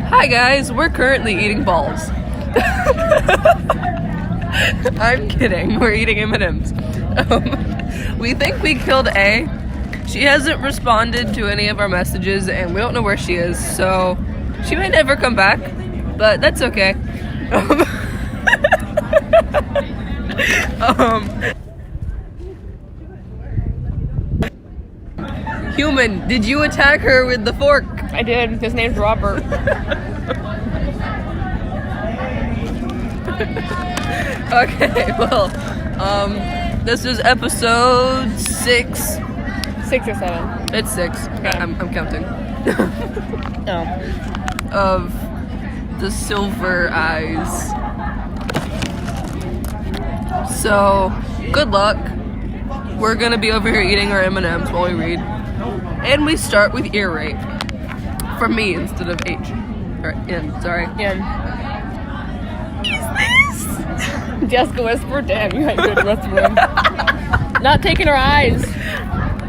Hi guys, we're currently eating balls. I'm kidding, we're eating M&Ms. We think we killed A. She hasn't responded to any of our messages and we don't know where she is, so she may never come back, but that's okay. Human, did you attack her with the fork? I did. His name's Robert. Okay, well, this is episode 6. 6 or 7. It's 6. Okay. I'm counting. Oh. Of the Silver Eyes. So, good luck. We're gonna be over here eating our M&Ms while we read. And we start with ear rape. For me instead of H. Or N, sorry. N. Jessica whispered. Damn, you ain't good whispering. Not taking her eyes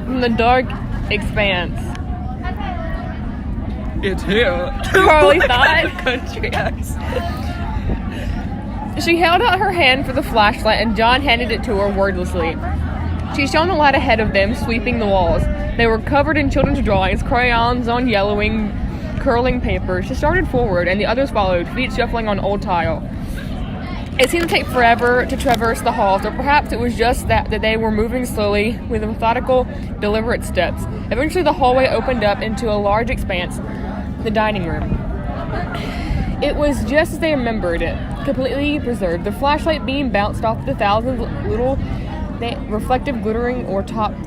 from the dark expanse. It's here. Charlie thought. Country accent. She held out her hand for the flashlight and John handed it to her wordlessly. She shone the light ahead of them, sweeping the walls. They were covered in children's drawings, crayons on yellowing, curling paper. She started forward, and the others followed, feet shuffling on old tile. It seemed to take forever to traverse the halls, or perhaps it was just that they were moving slowly, with methodical, deliberate steps. Eventually the hallway opened up into a large expanse, the dining room. It was just as they remembered it, completely preserved. The flashlight beam bounced off the thousands little reflective glittering or topped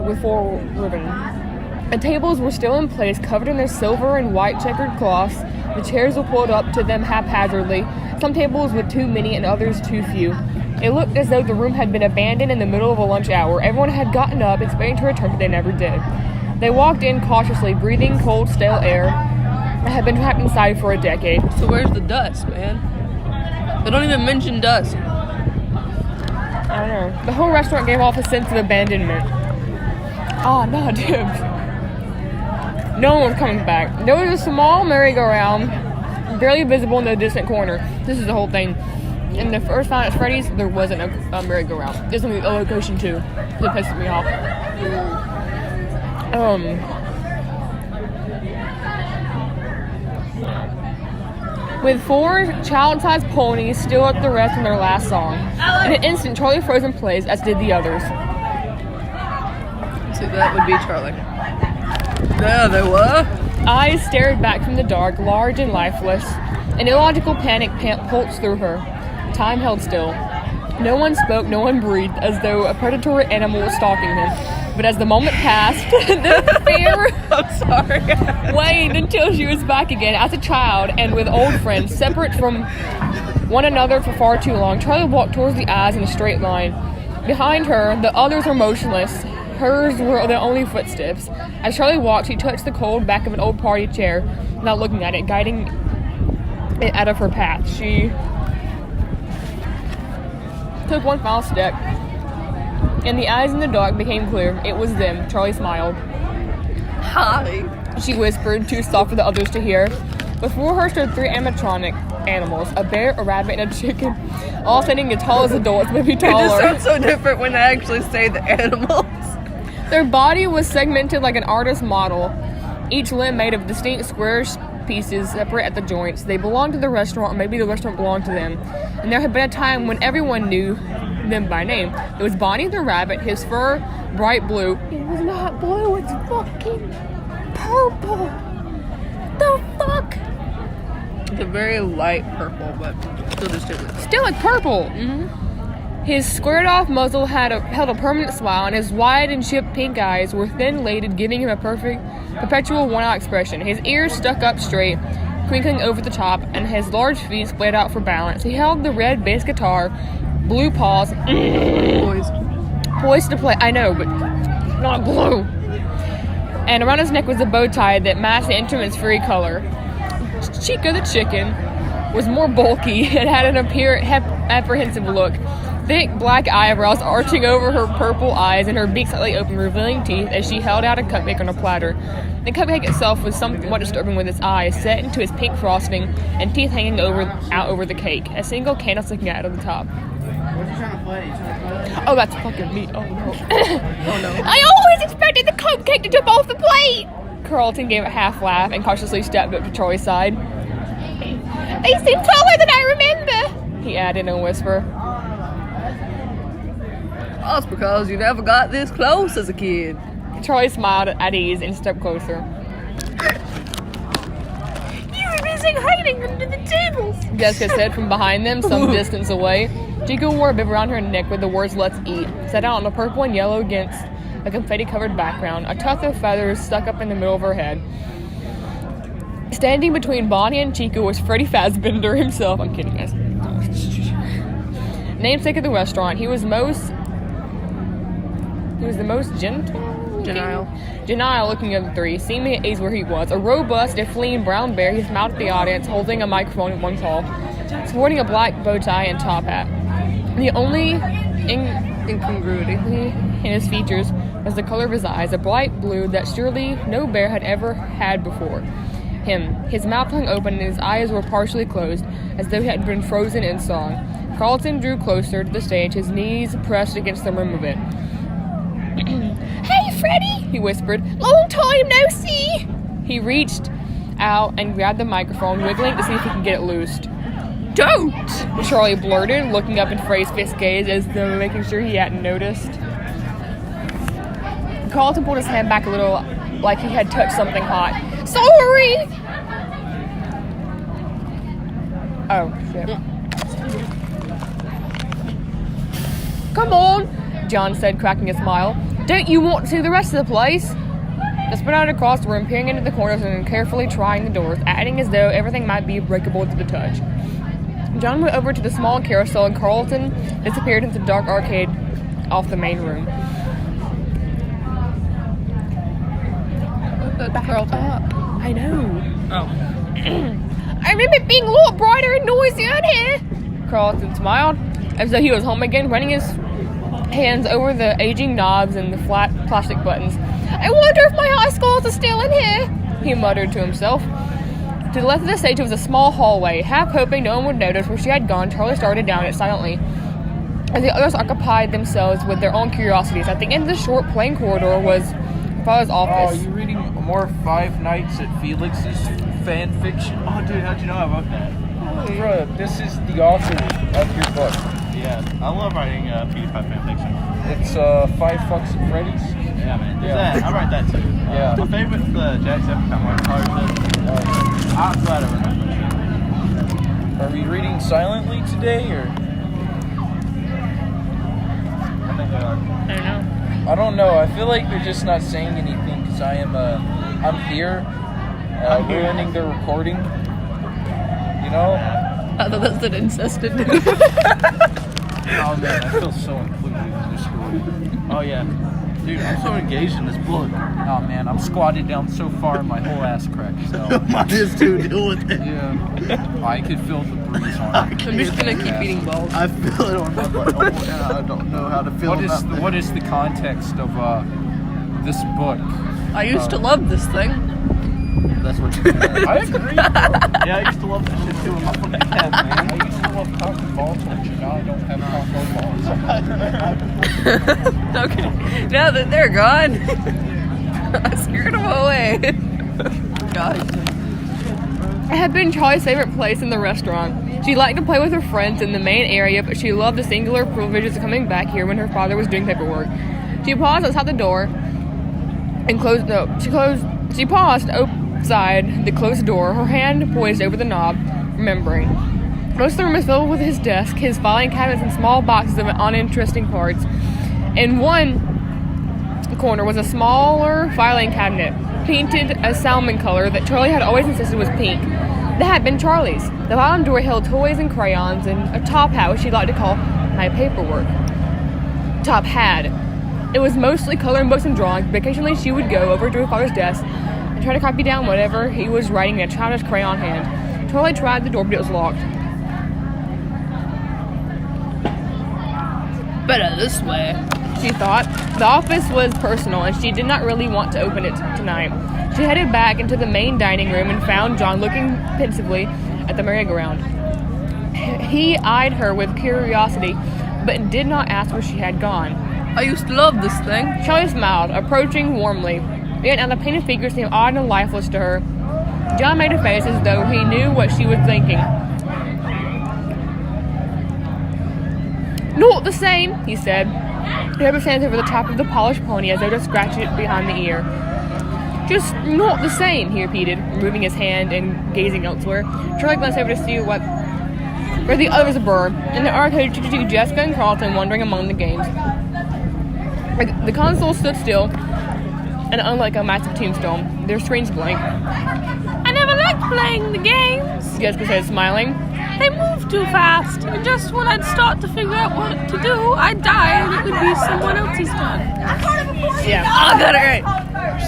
with foil ribbon. The tables were still in place, covered in their silver and white checkered cloths. The chairs were pulled up to them haphazardly, some tables with too many and others too few. It looked as though the room had been abandoned in the middle of a lunch hour. Everyone had gotten up, expecting to return, but they never did. They walked in cautiously, breathing cold, stale air that had been trapped inside for a decade. So where's the dust, man? They don't even mention dust. I don't know. The whole restaurant gave off a sense of abandonment. Oh, no, dibs. No one was coming back. There was a small merry-go-round, barely visible in the distant corner. This is the whole thing. In the first Five Nights at Freddy's, there wasn't a merry-go-round. There's only a location 2. It pissed me off. With 4 child-sized ponies still at the rest in their last song. In an instant, Charlie froze in place, as did the others. So that would be Charlie. There they were. Eyes stared back from the dark, large and lifeless. An illogical panic pulsed through her. Time held still. No one spoke, no one breathed, as though a predatory animal was stalking them. But as the moment passed, the fear I'm sorry. waned until she was back again as a child and with old friends, separate from one another for far too long. Charlie walked towards the eyes in a straight line. Behind her, the others were motionless. Hers were the only footsteps. As Charlie walked, she touched the cold back of an old party chair, not looking at it, guiding it out of her path. She took one final step, and the eyes in the dark became clear. It was them. Charlie smiled. Hi. She whispered, too soft for the others to hear. Before her stood 3 animatronic animals, a bear, a rabbit, and a chicken, all standing as tall as adults, maybe It taller. just sounds so different when I actually say the animals. Their body was segmented like an artist's model, each limb made of distinct square pieces separate at the joints. They belonged to the restaurant, or maybe the restaurant belonged to them. And there had been a time when everyone knew them by name. There was Bonnie the rabbit, his fur bright blue. It was not blue, it's fucking purple. The fuck? It's a very light purple, but still distinctly. Still like purple. Mm-hmm. His squared-off muzzle held a permanent smile, and his wide and chipped pink eyes were thin-lated, giving him a perfect, perpetual one-eye expression. His ears stuck up straight, twinkling over the top, and his large feet splayed out for balance. He held the red bass guitar, blue paws, poised to play. I know, but not blue. And around his neck was a bow tie that matched the instrument's furry color. Chica the chicken was more bulky and had an apprehensive look. thick black eyebrows arching over her purple eyes and her beak slightly open, revealing teeth as she held out a cupcake on a platter. The cupcake itself was somewhat disturbing, with its eyes set into its pink frosting and teeth hanging out over the cake. A single candle sticking out of the top. What are you trying to play? Oh, that's fucking me. Oh no. Oh no. I always expected the cupcake to jump off the plate! Carlton gave a half laugh and cautiously stepped up to Charlie's side. They seem taller than I remember, he added in a whisper. That's because you never got this close as a kid. Charlie smiled at ease and stepped closer. You were missing hiding under the tables, Jessica said from behind them, some distance away. Chico wore a bib around her neck with the words "Let's eat" set out on a purple and yellow against a confetti-covered background. A tuft of feathers stuck up in the middle of her head. Standing between Bonnie and Chico was Freddy Fazbear himself. I'm kidding, guys. Namesake of the restaurant, he was the most genial looking of the three, seeming at ease where he was. A robust, if lean brown bear, he smiled at the audience, holding a microphone in one paw, sporting a black bow tie and top hat. The only incongruity in his features was the color of his eyes, a bright blue that surely no bear had ever had before him. His mouth hung open and his eyes were partially closed, as though he had been frozen in song. Carlton drew closer to the stage, his knees pressed against the rim of it. "Hey, Freddy," he whispered. "Long time no see." He reached out and grabbed the microphone, wiggling to see if he could get it loosed. "Don't!" Charlie blurted, looking up in Freddy's fixed gaze as though making sure he hadn't noticed. Carlton pulled his hand back a little, like he had touched something hot. "Sorry!" Oh, shit. "Come on," John said, cracking a smile. "Don't you want to see the rest of the place?" They spread out across the room, peering into the corners and carefully trying the doors, adding as though everything might be breakable to the touch. John went over to the small carousel and Carlton disappeared into the dark arcade off the main room. That's Carlton. I know. Oh. I remember it being a lot brighter and noisier in here. Carlton smiled, as though he was home again, running his hands over the aging knobs and the flat plastic buttons. "I wonder if my high schools are still in here," he muttered to himself. To the left of the stage was a small hallway. Half hoping no one would notice where she had gone, Charlie started down it silently, as the others occupied themselves with their own curiosities. At the end of the short, plain corridor was her father's office. Oh, you reading more Five Nights at Felix's fan fiction? Oh, dude, how'd you know I wrote that? Bro, this is the author of your book. Yeah, I love writing PewDiePie fanfiction. It's 5 Fucks at Freddy's. Yeah, man. Yeah. That, I write that too. Yeah. My favorite's the Jacksepticeye one. I'm glad I remember. Are we reading silently today, or? I think they are. I don't know. I don't know. I feel like they're just not saying anything because I'm here, ruining the recording. You know? I thought that's an incested. Oh man, I feel so included in this story. Oh yeah. Dude, I'm so engaged in this book. Oh man, I'm squatted down so far my whole ass cracked. So Mine is too, deal with it. yeah, I could feel the breeze on it. I'm just gonna keep eating balls. I feel it on my butt, and I don't know how to feel about What is the context of this book? I used to love this thing. That's what you said. I agree, bro. Yeah, I used to love this shit too in my fucking head, man. I used to love cock and ball torture. Now I don't have cock or balls. Okay. Now that they're gone, I scared them away. God. It had been Charlie's favorite place in the restaurant. She liked to play with her friends in the main area, but she loved the singular privileges of coming back here when her father was doing paperwork. She paused outside the door and she paused outside the closed door, her hand poised over the knob, remembering. Most of the room is filled with his desk, his filing cabinets, and small boxes of uninteresting parts. In one corner was a smaller filing cabinet, painted a salmon color that Charlie had always insisted was pink. That had been Charlie's. The bottom drawer held toys and crayons and a top hat, which she'd like to call my paperwork top hat. It was mostly coloring books and drawings, but occasionally she would go over to her father's desk and try to copy down whatever he was writing in a childish crayon hand. Charlie tried the door, but it was locked. Better this way. She thought. The office was personal, and she did not really want to open it tonight. She headed back into the main dining room and found John looking pensively at the merry-go-round. He eyed her with curiosity, but did not ask where she had gone. I used to love this thing. Charlie smiled, approaching warmly. Yet now the painted figure seemed odd and lifeless to her. John made a face as though he knew what she was thinking. Not the same, he said. He rubbed his hands over the top of the polished pony as though to scratch it behind the ear. Just not the same, he repeated, removing his hand and gazing elsewhere. Charlie glanced over to see where the others were, and the arcade to see Jessica and Carlton wandering among the games. The console stood still, and unlike a massive tombstone, their screens blank. I never liked playing the games. Jessica said, smiling. They move too fast, and just when I'd start to figure out what to do, I'd die, and it would be someone else's turn. Yeah. I got it right.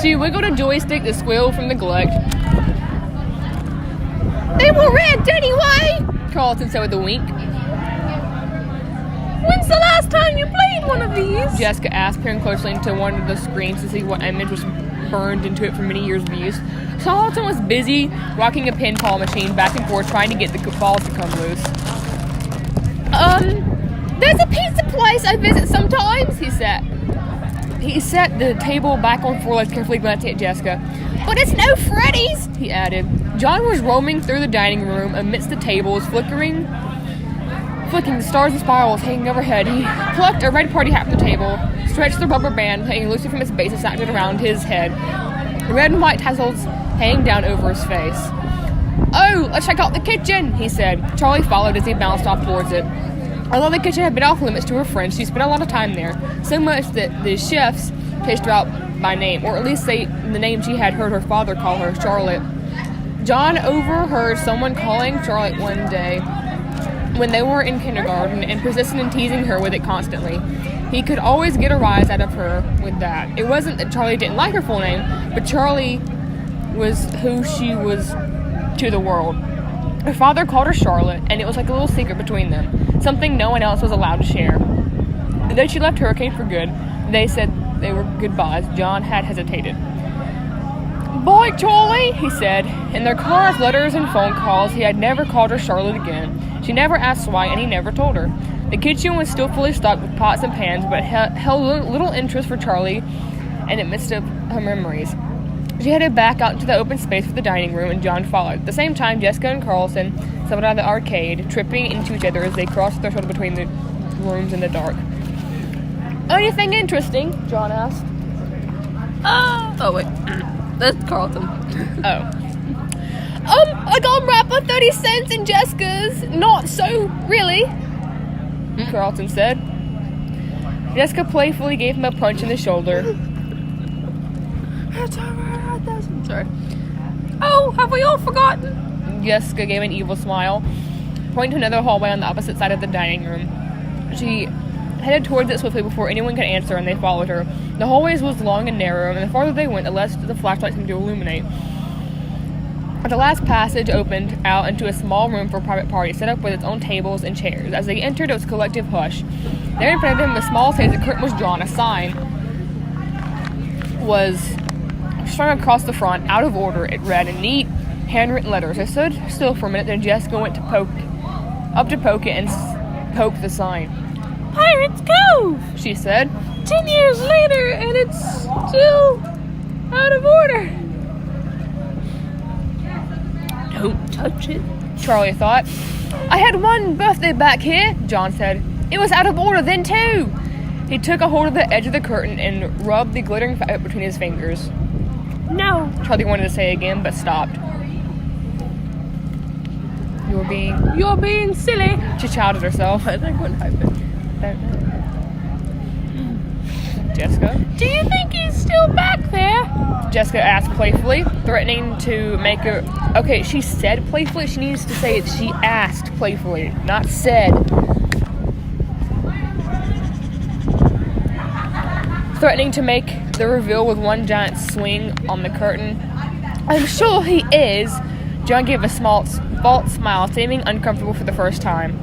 She wiggled a joystick that squealed from neglect. They were red anyway! Carlton said with a wink. When's the last time you played one of these? Jessica asked, peering closely into one of the screens to see what image was burned into it from many years of use. Carlton was busy rocking a pinball machine back and forth, trying to get the balls to come loose. There's a pizza place I visit sometimes, He said. He set the table back on four legs, carefully glancing at Jessica. but it's no Freddy's. He added. John was roaming through the dining room amidst the tables, flicking the stars and spirals hanging overhead. He plucked a red party hat from the table, stretched the rubber band hanging loosely from its base and snapped it around his head. Red and white tassels hanging down over his face. Oh, let's check out the kitchen, he said. Charlie followed as he bounced off towards it. Although the kitchen had been off limits to her friends, she spent a lot of time there, so much that the chefs chased her out by name, or at least the name she had heard her father call her, Charlotte. John overheard someone calling Charlotte one day when they were in kindergarten and persisted in teasing her with it constantly. He could always get a rise out of her with that. It wasn't that Charlie didn't like her full name, but Charlie was who she was to the world. Her father called her Charlotte, and it was like a little secret between them, something no one else was allowed to share. The day she left Hurricane for good, they said they were goodbyes. John had hesitated. Bye, Charlie, he said. In their cars, letters, and phone calls, he had never called her Charlotte again. She never asked why, and he never told her. The kitchen was still fully stocked with pots and pans, but held little interest for Charlie in the midst of her memories. She headed back out into the open space for the dining room, and John followed. At the same time, Jessica and Carlton settled out of the arcade, tripping into each other as they crossed the threshold between the rooms in the dark. Anything interesting? John asked. Oh, wait. That's Carlton. Oh. I got a wrap for 30 cents in Jessica's. Not so, really, Carlton said. Jessica playfully gave him a punch in the shoulder. Sorry. Oh, have we all forgotten? Jessica gave an evil smile, pointing to another hallway on the opposite side of the dining room. She headed towards it swiftly before anyone could answer, and they followed her. The hallways was long and narrow, and the farther they went, the less the flashlight seemed to illuminate. The last passage opened out into a small room for a private party, set up with its own tables and chairs. As they entered, it was a collective hush. There in front of them, a small stage, the curtain was drawn. A sign was strung across the front, out of order. It read in neat, handwritten letters. They stood still for a minute, then Jessica went to poke it and poked the sign. Pirates Cove, She said. 10 years later, and it's still out of order. Don't touch it. Charlie thought. I had one birthday back here, John said. It was out of order then too. He took a hold of the edge of the curtain and rubbed the glittering fabric between his fingers. No. Charlie wanted to say again, but stopped. You're being silly. She chided herself. I think one hype it. Jessica? Do you think he's still back there? Jessica asked playfully, threatening to make her... Okay, she said playfully. She needs to say it. She asked playfully, not said. Threatening to make the reveal with one giant swing on the curtain. I'm sure he is. John gave a false smile, seeming uncomfortable for the first time.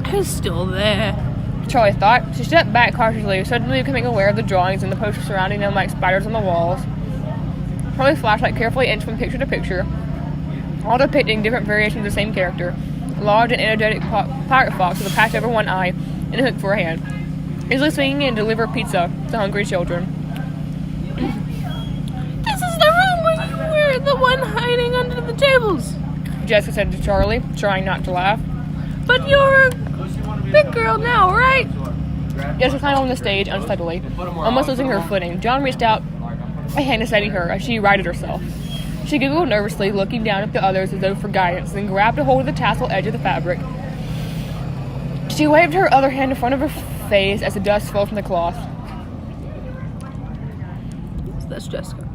He's still there. Charlie thought. She stepped back cautiously, suddenly becoming aware of the drawings and the posters surrounding them like spiders on the walls. Charlie's flashlight carefully inched from picture to picture, all depicting different variations of the same character. A large and energetic pirate fox with a patch over one eye and a hook for a hand, easily swinging in to deliver pizza to hungry children. This is the room where you were the one hiding under the tables. Jessica said to Charlie, trying not to laugh. But you're a big girl now, right? Jessica climbed on the stage unsteadily, almost losing her footing. John reached out a hand to steady her as she righted herself. She giggled nervously, looking down at the others as though for guidance, then grabbed a hold of the tassel edge of the fabric. She waved her other hand in front of her face as the dust fell from the cloth. That's Jessica.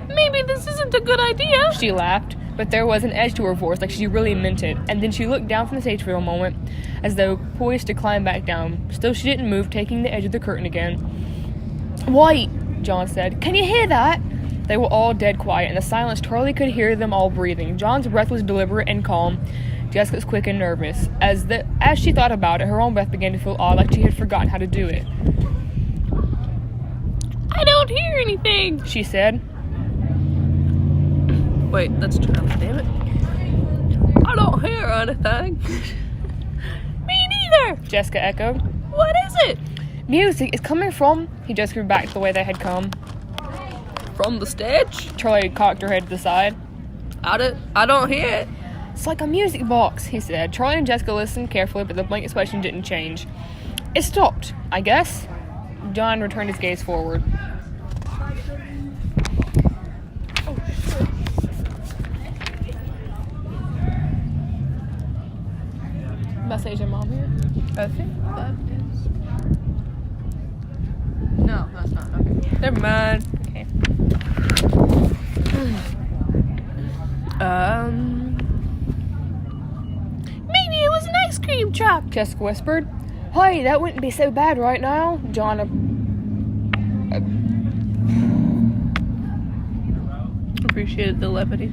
Maybe this isn't a good idea. She laughed, but there was an edge to her voice, like she really meant it, and then she looked down from the stage for a moment, as though poised to climb back down. Still she didn't move, taking the edge of the curtain again. "Wait," John said. "Can you hear that?" They were all dead quiet. In the silence, Charlie could hear them all breathing. John's breath was deliberate and calm. Jessica's quick and nervous. As she thought about it, her own breath began to feel odd, like she had forgotten how to do it. I don't hear anything, She said. Wait, that's Charlie, damn it. I don't hear anything. Me neither. Jessica echoed. What is it? Music is coming from... He gestured back to the way they had come. From the stage? Charlie cocked her head to the side. I don't hear it. It's like a music box, he said. Charlie and Jessica listened carefully, but the blank expression didn't change. It stopped, I guess. John returned his gaze forward. Message your mom here? I think that is. No, that's not. Okay. Never mind. Okay. Maybe it was an ice cream truck. Jessica whispered. Hey, that wouldn't be so bad right now. John Appreciated the levity.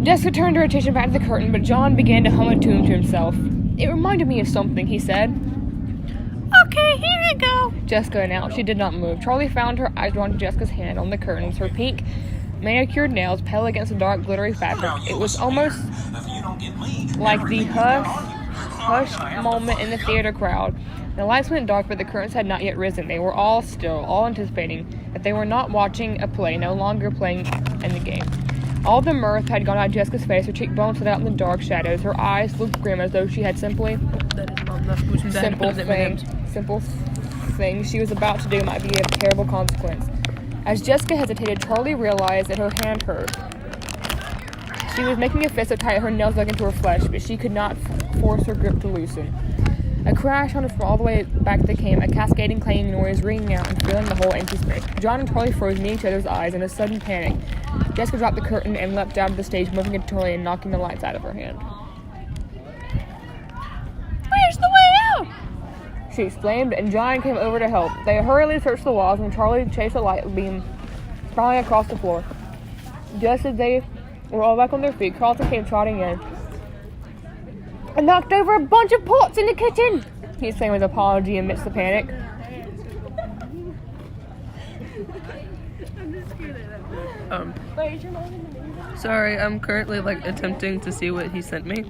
Jessica turned her attention back to the curtain, but John began to hum a tune to himself. It reminded me of something, he said. Okay, here we go. Jessica announced. She did not move. Charlie found her eyes drawn to Jessica's hand on the curtains, her pink, manicured nails pale against the dark, glittery fabric. It was almost like the hushed moment in the theater crowd. The lights went dark, but the curtains had not yet risen. They were all still, all anticipating that they were not watching a play, no longer playing in the game. All the mirth had gone out of Jessica's face. Her cheekbones stood out in the dark shadows. Her eyes looked grim, as though she had simple thing she was about to do might be of terrible consequence. As Jessica hesitated, Charlie realized that her hand hurt. She was making a fist so tight her nails dug into her flesh, but she could not force her grip to loosen. A crash sounded from all the way back they came, a cascading, clanging noise ringing out and filling the whole empty space. John and Charlie froze in each other's eyes in a sudden panic. Jessica dropped the curtain and leapt out of the stage, moving into Charlie and knocking the lights out of her hand. Where's the way out? She exclaimed, and John came over to help. They hurriedly searched the walls, and Charlie chased a light beam sprawling across the floor. Just as they were all back on their feet, Carlton came trotting in. "I knocked over a bunch of pots in the kitchen," he exclaimed with apology amidst the panic. Sorry, I'm currently attempting to see what he sent me.